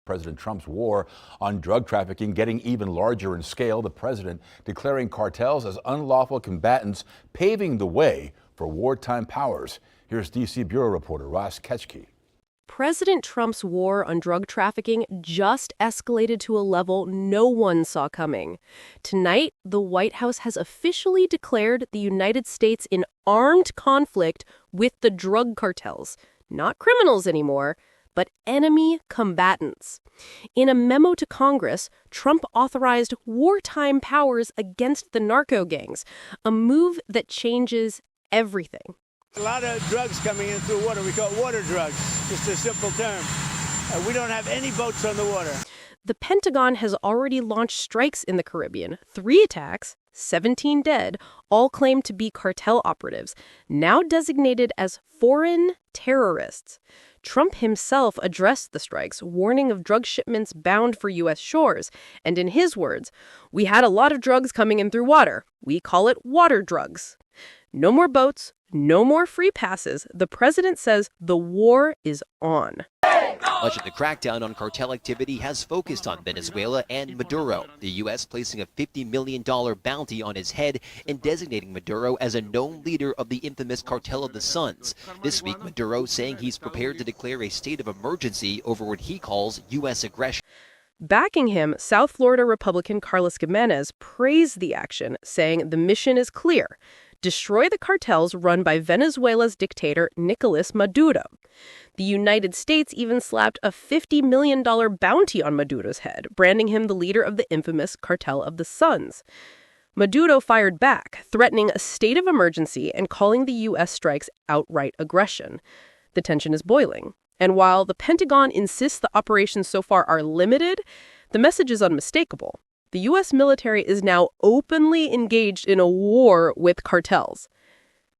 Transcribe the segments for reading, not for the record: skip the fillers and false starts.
President Trump's war on drug trafficking getting even larger in scale, the president declaring cartels as unlawful combatants, paving the way for wartime powers. Here's D.C. Bureau reporter Ross Ketchke. President Trump's war on drug trafficking just escalated to a level no one saw coming. Tonight, the White House has officially declared the United States in armed conflict with the drug cartels. Not criminals anymore, but enemy combatants. In a memo to Congress, Trump authorized wartime powers against the narco gangs, a move that changes everything. A lot of drugs coming in through water. We call it water drugs, just a simple term. We don't have any boats on the water. The Pentagon has already launched strikes in the Caribbean. 3 attacks, 17 dead, all claimed to be cartel operatives, now designated as foreign terrorists. Trump himself addressed the strikes, warning of drug shipments bound for U.S. shores. And in his words, "We had a lot of drugs coming in through water. We call it water drugs." No more boats, no more free passes. The president says the war is on. Much of the crackdown on cartel activity has focused on Venezuela and Maduro, the U.S. placing a $50 million bounty on his head and designating Maduro as a known leader of the infamous Cartel of the Suns. This week, Maduro saying he's prepared to declare a state of emergency over what he calls U.S. aggression. Backing him, South Florida Republican Carlos Gimenez praised the action, saying the mission is clear: destroy the cartels run by Venezuela's dictator Nicolás Maduro. The United States even slapped a $50 million bounty on Maduro's head, branding him the leader of the infamous Cartel of the Suns. Maduro fired back, threatening a state of emergency and calling the U.S. strikes outright aggression. The tension is boiling. And while the Pentagon insists the operations so far are limited, the message is unmistakable. The U.S. military is now openly engaged in a war with cartels.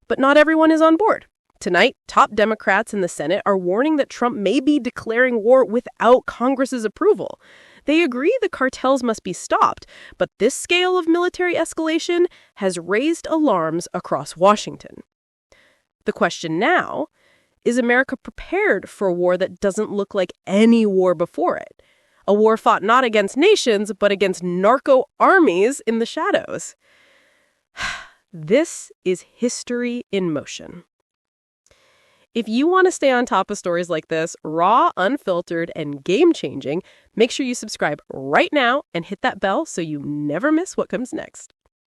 But not everyone is on board. Tonight, top Democrats in the Senate are warning that Trump may be declaring war without Congress's approval. They agree the cartels must be stopped, but this scale of military escalation has raised alarms across Washington. The question now, is America prepared for a war that doesn't look like any war before it? A war fought not against nations, but against narco armies in the shadows. This is history in motion. If you want to stay on top of stories like this, raw, unfiltered, and game-changing, make sure you subscribe right now and hit that bell so you never miss what comes next.